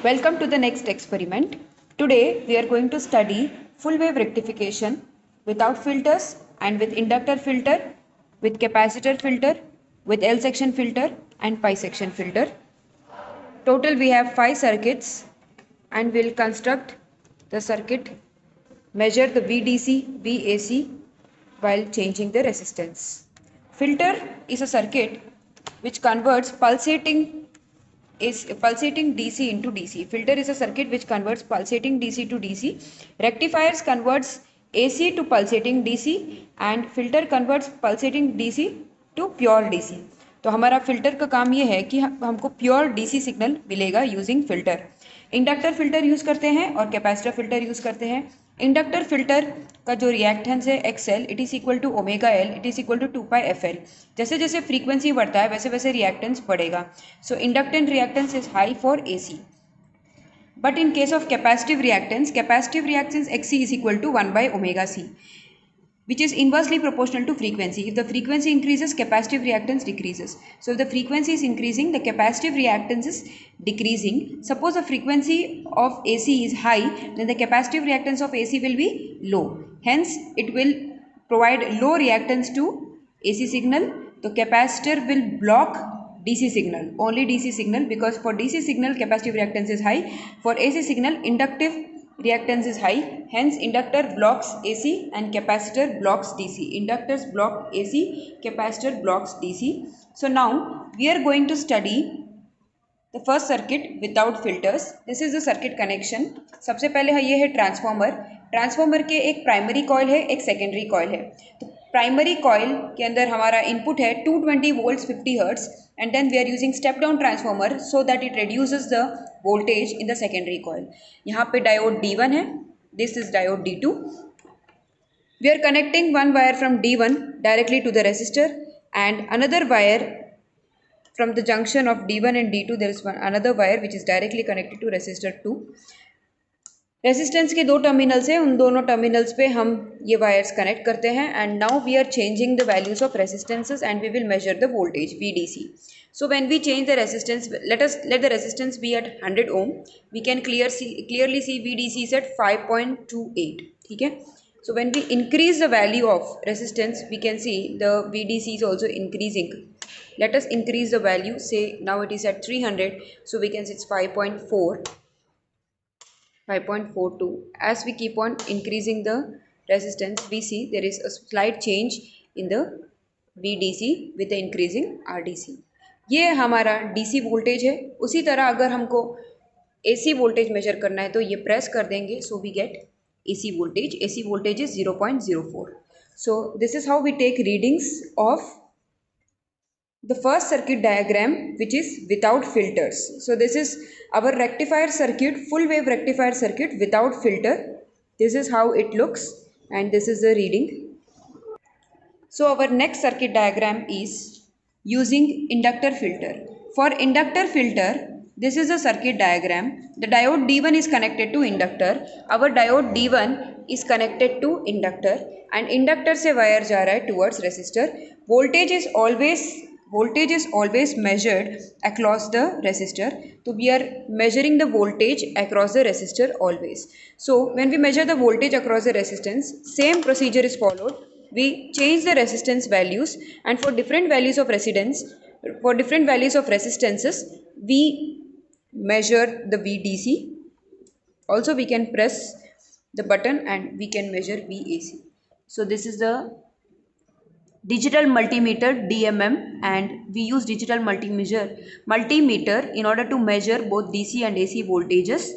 Welcome to the next experiment. Today we are going to study full wave rectification without filters and with inductor filter, with capacitor filter, with L section filter and pi section filter. Total we have 5 circuits and we'll construct the circuit, measure the VDC, VAC while changing the resistance. Filter is a circuit which converts pulsating DC into DC. Filter is a circuit which converts pulsating DC to DC. Rectifiers converts AC to pulsating DC and filter converts pulsating DC to pure DC. तो हमारा filter का काम ये है कि हमको pure DC signal मिलेगा using filter. Inductor filter use करते हैं और कैपेसिटर फिल्टर यूज़ करते हैं. इंडक्टर फिल्टर का जो रिएक्टेंस है XL it is equal to omega L, it is equal to 2πfl. जैसे जैसे फ्रीक्वेंसी बढ़ता है वैसे वैसे रिएक्टेंस बढ़ेगा. So inductive reactance is high for AC. But in case of capacitive reactance XC is equal to 1 by omega C, which is inversely proportional to frequency. If the frequency increases, capacitive reactance decreases. So if the frequency is increasing, the capacitive reactance is decreasing. Suppose the frequency of AC is high, then the capacitive reactance of AC will be low. Hence, it will provide low reactance to AC signal. The capacitor will block DC signal, only DC signal, because for DC signal capacitive reactance is high. For AC signal inductive reactance is high, hence inductor blocks AC and capacitor blocks DC. Inductors block AC, capacitor blocks DC. So now we are going to study the first circuit without filters. This is the circuit connection. सबसे पहले है ये है transformer. Transformer के एक primary coil है, एक secondary coil है. तो प्राइमरी कॉइल के अंदर हमारा इनपुट है 220 volts 50 hertz and then we are using step down transformer so that it reduces the voltage in the secondary coil. यहाँ पे diode D1 है, this is diode D2. We are connecting one wire from D1 directly to the resistor and another wire from the junction of D1 and D2 there is another wire which is directly connected to resistor 2. Resistance के दो terminals हैं, उन दोनों terminals पे हम ये wires connect करते हैं and now we are changing the values of resistances and we will measure the voltage VDC. So when we change the resistance, let the resistance be at 100 ohm, we can clearly see VDC is at 5.28. ठीक है. So when we increase the value of resistance, we can see the VDC is also increasing. Let us increase the value, say now it is at 300, so we can see it's 5.4. 5.42. As we keep on increasing the resistance, we see there is a slight change in the VDC with the increasing RDC. ये हमारा DC voltage है. उसी तरह अगर हमको AC voltage measure करना है तो ये प्रेस कर देंगे, so we get AC voltage. AC voltage is 0.04. So this is how we take readings of the first circuit diagram, which is without filters. So this is our rectifier circuit, full wave rectifier circuit without filter. This is how it looks and this is the reading. So our next circuit diagram is using inductor filter. For inductor filter, this is a circuit diagram. The diode D1 is connected to inductor. Our diode D1 is connected to inductor and inductor से wire जा रहा है towards resistor. Voltage is always measured across the resistor. So we are measuring the voltage across the resistor always. So when we measure the voltage across the resistance, same procedure is followed. We change the resistance values and for different values of resistances, we measure the VDC. Also we can press the button and we can measure VAC. So this is the digital multimeter DMM and we use digital multimeter in order to measure both DC and AC voltages.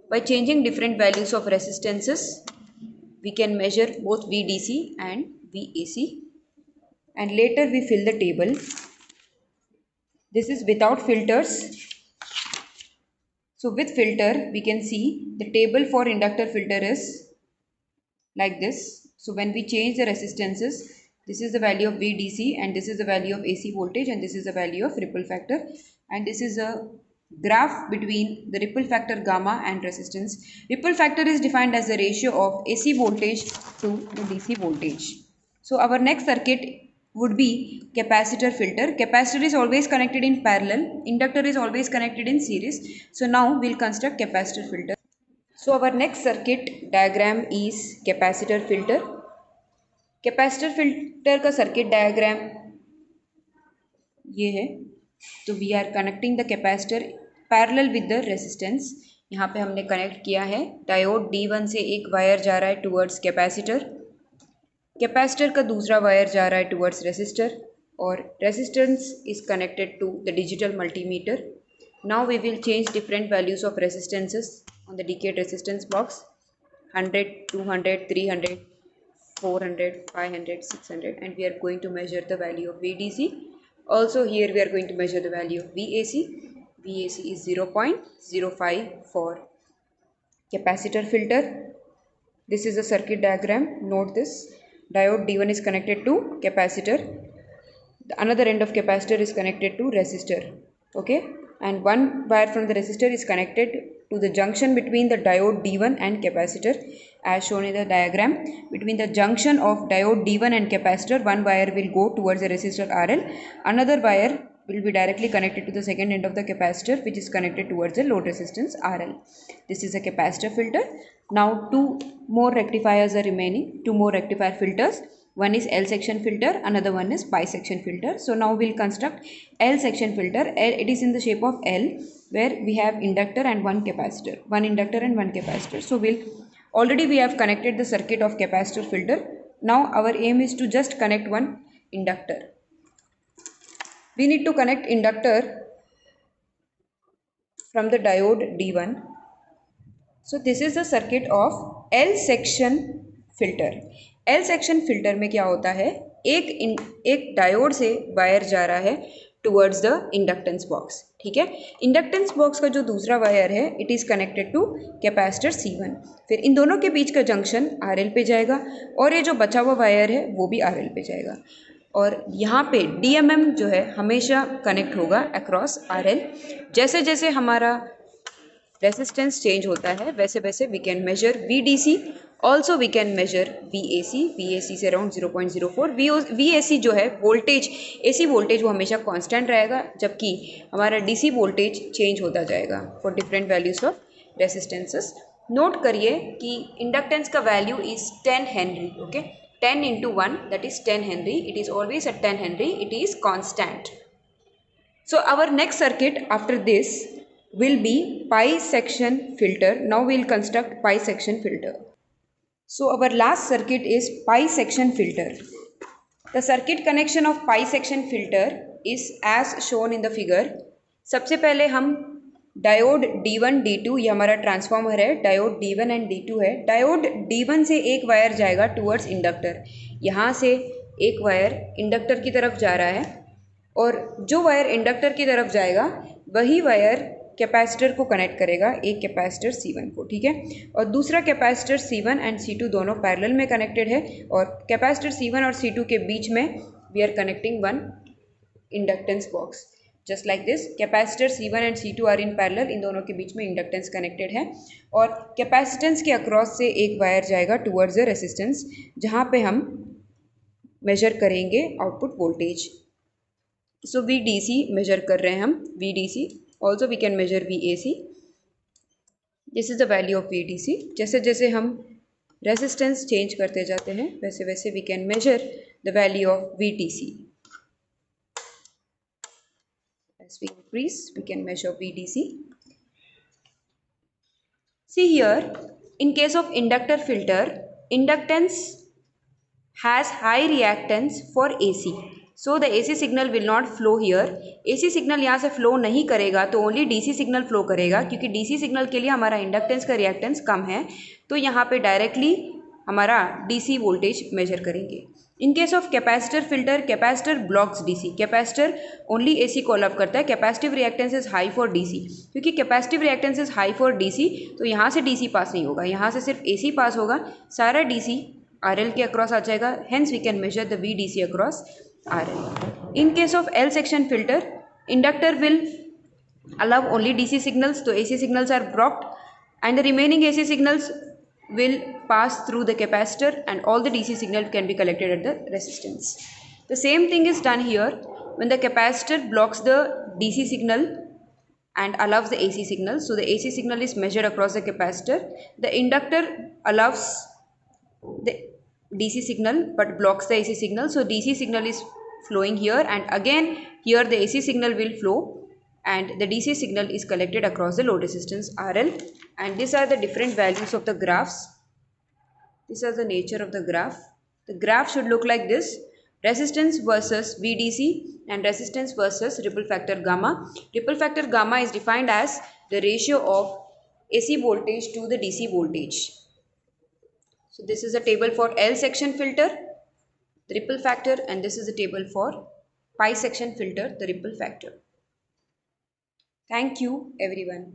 By changing different values of resistances, we can measure both VDC and VAC and later we fill the table. This is without filters. So with filter we can see the table for inductor filter is like this. So when we change the resistances, this is the value of VDC and this is the value of AC voltage and this is the value of ripple factor and this is a graph between the ripple factor gamma and resistance. Ripple factor is defined as the ratio of AC voltage to the DC voltage. So our next circuit would be capacitor filter. Capacitor is always connected in parallel, inductor is always connected in series. So now we'll construct capacitor filter. So our next circuit diagram is capacitor filter. Capacitor filter का circuit diagram ये है. तो we are connecting the capacitor parallel with the resistance. यहाँ पे हमने connect किया है. Diode D1 से एक वायर जा रहा है टुवर्ड्स कैपेसिटर, कैपेसिटर का दूसरा वायर जा रहा है टुवर्ड्स रेसिस्टर, और resistance is connected to the digital multimeter. Now we will change different values of resistances on the decade resistance box. 100, 200, 300, 400, 500, 600, and we are going to measure the value of VDC. Also here we are going to measure the value of VAC. VAC is 0.05 for capacitor filter. This is a circuit diagram. Note this. Diode D1 is connected to capacitor. The another end of capacitor is connected to resistor. Okay, and one wire from the resistor is connected to the junction between the diode D1 and capacitor, as shown in the diagram. Between the junction of diode D1 and capacitor, one wire will go towards the resistor RL, another wire will be directly connected to the second end of the capacitor, which is connected towards the load resistance RL. This is a capacitor filter. Now two more rectifiers are remaining, two more rectifier filters. One is L section filter, another one is pi section filter. So now we'll construct L section filter. It is in the shape of L, where we have inductor and one capacitor, one inductor and one capacitor. So already we have connected the circuit of capacitor filter. Now our aim is to just connect one inductor. We need to connect inductor from the diode D1. So this is the circuit of L section filter. L section filter में क्या होता है, एक diode से wire जा रहा है towards the inductance box. ठीक है, इंडक्टेंस बॉक्स का जो दूसरा वायर है it is connected to capacitor C1. फिर इन दोनों के बीच का जंक्शन RL पे जाएगा, और ये जो बचा हुआ वायर है वो भी RL पे जाएगा. और यहाँ पे DMM जो है हमेशा कनेक्ट होगा अक्रॉस RL. जैसे जैसे हमारा रेसिस्टेंस चेंज होता है वैसे वैसे we can measure VDC. Also we can measure VAC. VAC से अराउंड 0.04. VAC जो है वोल्टेज, AC वोल्टेज वो हमेशा कांस्टेंट रहेगा, जबकि हमारा DC वोल्टेज चेंज होता जाएगा for different values of resistances. Note करिए कि इंडक्टेंस का value is 10 Henry. Okay, 10 into 1 that is 10 Henry. It is always at 10 Henry. It is constant. So our next circuit after this will be pi section filter. Now we will construct pi section filter. So our last circuit is pi section filter. The circuit connection of pi section filter is as shown in the figure. सबसे पहले हम diode D1 D2, ये हमारा transformer है, diode D1 and D2 है. Diode D1 से एक wire जाएगा टुवर्ड्स इंडक्टर. यहाँ से एक वायर इंडक्टर की तरफ जा रहा है, और जो वायर इंडक्टर की तरफ जाएगा वही वायर कैपेसिटर को कनेक्ट करेगा, एक कैपेसिटर C1 को. ठीक है, और दूसरा कैपेसिटर C1 एंड C2 दोनों पैरेलल में कनेक्टेड है, और कैपेसिटर C1 और C2 के बीच में we are connecting one inductance box. Just like this, capacitor C1 and C2 are in parallel, इन दोनों के बीच में इंडक्टेंस कनेक्टेड है, और कैपेसिटेंस के अक्रॉस से एक वायर जाएगा टुवर्ड्स द रेसिस्टेंस, जहाँ पे हम मेजर करेंगे आउटपुट वोल्टेज. सो VDC मेजर कर रहे हैं हम, VDC. Also we can measure VAC. This is the value of VDC. जैसे जैसे हम रेजिस्टेंस चेंज करते जाते हैं वैसे वैसे we can measure the value of VDC. As we increase, we can measure VDC. See here, in case of inductor filter, inductance has high reactance for AC. So the AC signal will not flow here. AC signal यहाँ से flow नहीं करेगा, तो only DC signal flow करेगा, क्योंकि DC signal के लिए हमारा इंडक्टेंस का रिएक्टेंस कम है. तो यहाँ पे डायरेक्टली हमारा DC वोल्टेज मेजर करेंगे. In case of capacitor filter, capacitor blocks DC. Capacitor only AC को अलाउ करता है. Capacitive reactance is high for DC. क्योंकि capacitive reactance is high for DC, तो यहाँ से DC पास नहीं होगा, यहाँ से सिर्फ AC पास होगा. सारा DC RL के अक्रॉस आ जाएगा. Hence we can measure the VDC across RL. In case of L section filter, inductor will allow only DC signals, so AC signals are blocked, and the remaining AC signals will pass through the capacitor, and all the DC signal can be collected at the resistance. The same thing is done here when the capacitor blocks the DC signal and allows the AC signal. So the AC signal is measured across the capacitor. The inductor allows the DC signal but blocks the AC signal. So DC signal is flowing here, and again here the AC signal will flow, and the DC signal is collected across the load resistance RL. And these are the different values of the graphs. These are the nature of the graph. The graph should look like this: resistance versus VDC and resistance versus ripple factor gamma. Ripple factor gamma is defined as the ratio of AC voltage to the DC voltage. So this is a table for L section filter, the ripple factor, and this is a table for pi section filter, the ripple factor. Thank you everyone.